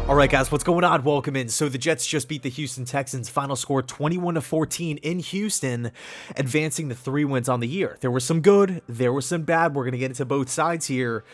All right, guys, what's going on? Welcome in. So the Jets just beat the Houston Texans. Final score 21-14 in Houston, advancing to 3 wins on the year. There was some good, there was some bad. We're going to get into both sides here.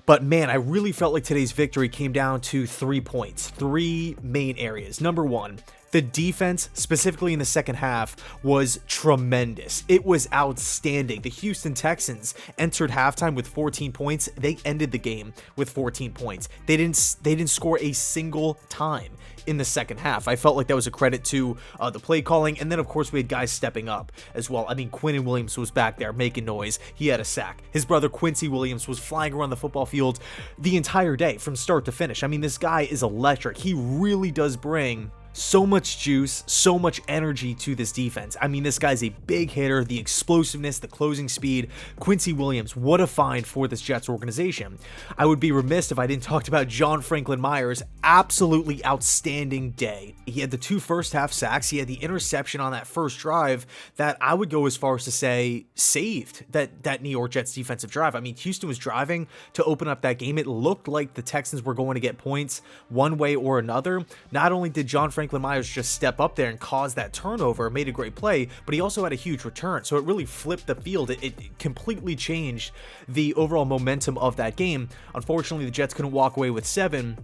But man, I really felt like today's victory came down to 3 points, 3 main areas. Number one, the defense, specifically in the second half, was tremendous. It was outstanding. The Houston Texans entered halftime with 14 points. They ended the game with 14 points. They didn't score a single time in the second half. I felt like that was a credit to the play calling, and then of course we had guys stepping up as well. I mean, Quinnen Williams was back there making noise. He had a sack. His brother Quincy Williams was flying around the football field the entire day from start to finish. I mean, this guy is electric. He really does bring so much juice, so much energy to this defense. I mean, this guy's a big hitter, the explosiveness, the closing speed. Quincy Williams, what a find for this Jets organization. I would be remiss if I didn't talk about John Franklin Myers' absolutely outstanding day. He had the 2 first half sacks. He had the interception on that first drive that I would go as far as to say saved that New York Jets defensive drive. I mean, Houston was driving to open up that game. It looked like the Texans were going to get points one way or another. Not only did John Franklin Myers just step up there and cause that turnover, made a great play, but he also had a huge return. So it really flipped the field. It completely changed the overall momentum of that game. Unfortunately, the Jets couldn't walk away with 7.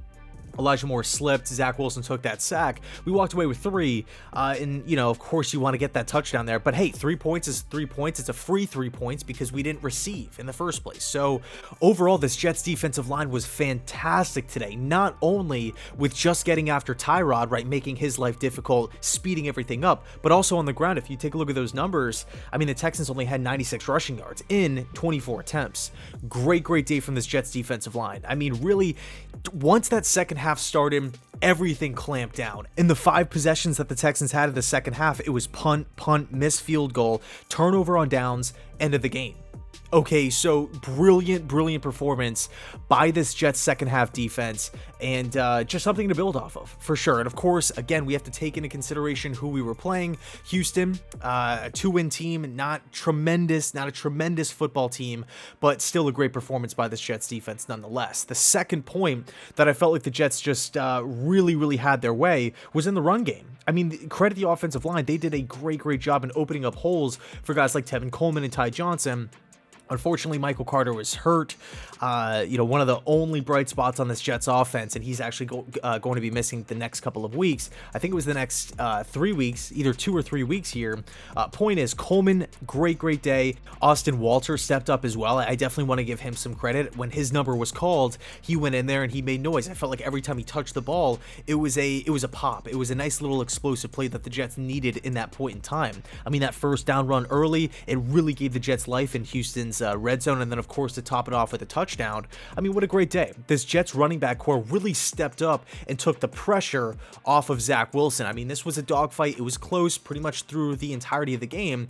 Elijah Moore slipped. Zach Wilson took that sack. We walked away with 3. And, you know, of course, you want to get that touchdown there. But hey, 3 points is 3 points. It's a free 3 points because we didn't receive in the first place. So overall, this Jets defensive line was fantastic today. Not only with just getting after Tyrod, right, making his life difficult, speeding everything up, but also on the ground. If you take a look at those numbers, I mean, the Texans only had 96 rushing yards in 24 attempts. Great day from this Jets defensive line. I mean, really, once that second half started, everything clamped down. In the 5 possessions that the Texans had in the second half, it was punt, missed field goal, turnover on downs, end of the game. Okay, so brilliant performance by this Jets second half defense, and just something to build off of, for sure. And of course, again, we have to take into consideration who we were playing. Houston, a 2-win team, not a tremendous football team, but still a great performance by this Jets defense nonetheless. The second point that I felt like the Jets just really had their way was in the run game. I mean, credit the offensive line. They did a great job in opening up holes for guys like Tevin Coleman and Ty Johnson. Unfortunately, Michael Carter was hurt, one of the only bright spots on this Jets offense, and he's actually going to be missing the next couple of weeks. I think it was the next 3 weeks, either 2 or 3 weeks here. Point is, Coleman, great day. Austin Walter stepped up as well. I definitely want to give him some credit. When his number was called, he went in there and he made noise. I felt like every time he touched the ball, it was a pop. It was a nice little explosive play that the Jets needed in that point in time. I mean, that first down run early, it really gave the Jets life in Houston's red zone, and then of course to top it off with a touchdown. I mean, what a great day. This Jets running back core really stepped up and took the pressure off of Zach Wilson. I mean, this was a dogfight. It was close pretty much through the entirety of the game.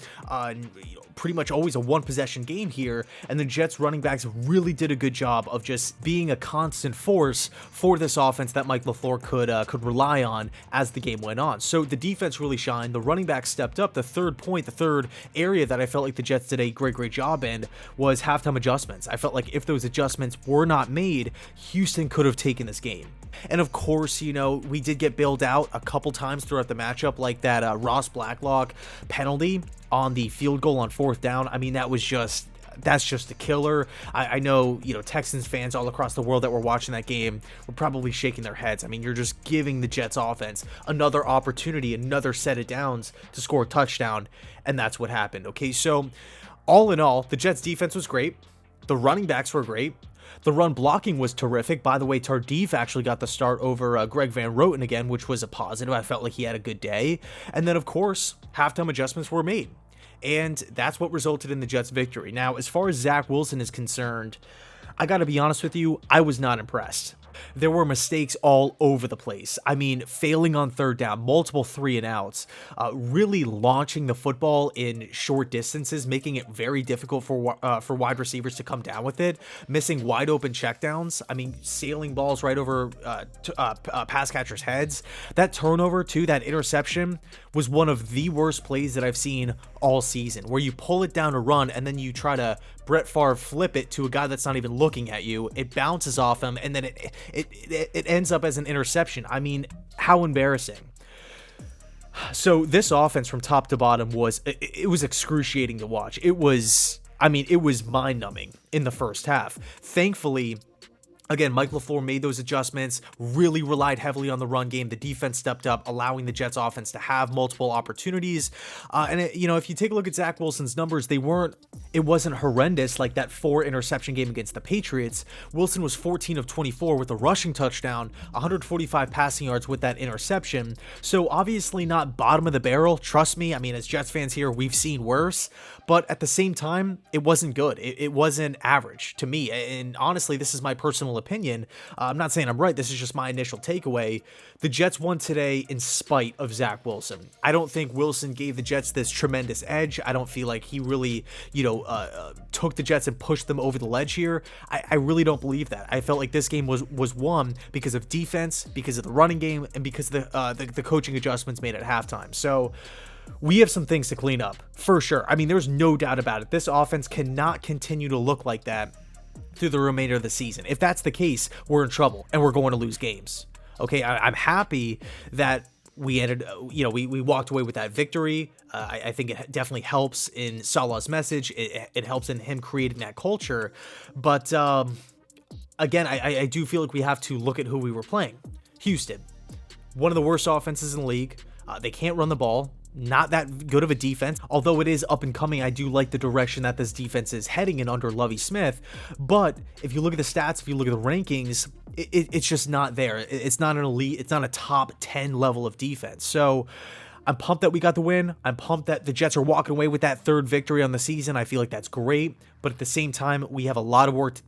Pretty much always a 1-possession game here, and the Jets running backs really did a good job of just being a constant force for this offense that Mike LaFleur could rely on as the game went on. So the defense really shined. The running back stepped up. The third area that I felt like the Jets did a great job in was halftime adjustments. I felt like if those adjustments were not made, Houston could have taken this game. And of course, you know, we did get bailed out a couple times throughout the matchup, like that Ross Blacklock penalty on the field goal on 4th down. I mean, that's just a killer. I know, you know, Texans fans all across the world that were watching that game were probably shaking their heads. I mean, you're just giving the Jets offense another opportunity, another set of downs to score a touchdown, and that's what happened. Okay, so all in all, the Jets defense was great. The running backs were great. The run blocking was terrific. By the way, Tardif actually got the start over Greg Van Roten again, which was a positive. I felt like he had a good day. And then, of course, halftime adjustments were made. And that's what resulted in the Jets' victory. Now, as far as Zach Wilson is concerned, I got to be honest with you, I was not impressed. There were mistakes all over the place. I mean, failing on 3rd down, multiple 3-and-outs, really launching the football in short distances, making it very difficult for wide receivers to come down with it, missing wide open checkdowns. I mean, sailing balls right over pass catchers' heads. That turnover too, that interception was one of the worst plays that I've seen all season, where you pull it down a run and then you try to Brett Favre flip it to a guy that's not even looking at you. It bounces off him and then it ends up as an interception. I mean, how embarrassing. So this offense from top to bottom was excruciating to watch. It was mind-numbing in the first half. Thankfully, again, Mike LaFleur made those adjustments, really relied heavily on the run game. The defense stepped up, allowing the Jets offense to have multiple opportunities. If you take a look at Zach Wilson's numbers, it wasn't horrendous like that 4 interception game against the Patriots. Wilson was 14 of 24 with a rushing touchdown, 145 passing yards with that interception. So obviously not bottom of the barrel. Trust me. I mean, as Jets fans here, we've seen worse, but at the same time, it wasn't good. It wasn't average to me. And honestly, this is my personal opinion. I'm not saying I'm right. This is just my initial takeaway. The Jets won today in spite of Zach Wilson. I don't think Wilson gave the Jets this tremendous edge. I don't feel like he really, took the Jets and pushed them over the ledge here. I really don't believe that. I felt like this game was won because of defense, because of the running game, and because of the coaching adjustments made at halftime. So we have some things to clean up for sure. I mean, there's no doubt about it. This offense cannot continue to look like that through the remainder of the season. If that's the case, we're in trouble and we're going to lose games. Okay, I'm happy that we ended, we walked away with that victory. I think it definitely helps in Salah's message. It helps in him creating that culture. But again, I do feel like we have to look at who we were playing. Houston, one of the worst offenses in the league. They can't run the ball. Not that good of a defense, although it is up and coming. I do like the direction that this defense is heading in under Lovie Smith. But if you look at the stats, if you look at the rankings, it's just not there. It's not an elite, it's not a top 10 level of defense. So I'm pumped that we got the win. I'm pumped that the Jets are walking away with that 3rd victory on the season. I feel like that's great. But at the same time, we have a lot of work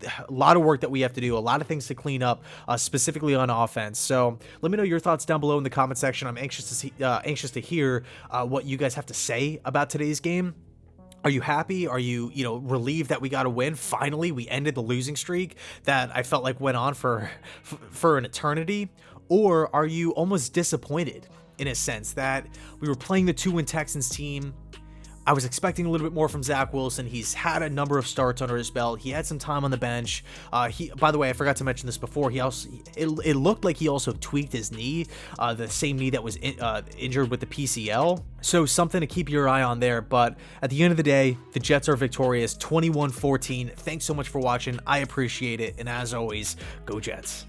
that we have to do, a lot of things to clean up, specifically on offense. So let me know your thoughts down below in the comment section. I'm anxious to hear what you guys have to say about today's game. Are you happy? Are you, relieved that we got a win? Finally, we ended the losing streak that I felt like went on for an eternity. Or are you almost disappointed in a sense that we were playing the 2-win Texans team? I was expecting a little bit more from Zach Wilson. He's had a number of starts under his belt. He had some time on the bench. By the way, I forgot to mention this before. It looked like he also tweaked his knee, the same knee that was injured with the PCL. So something to keep your eye on there. But at the end of the day, the Jets are victorious, 21-14. Thanks so much for watching. I appreciate it. And as always, go Jets.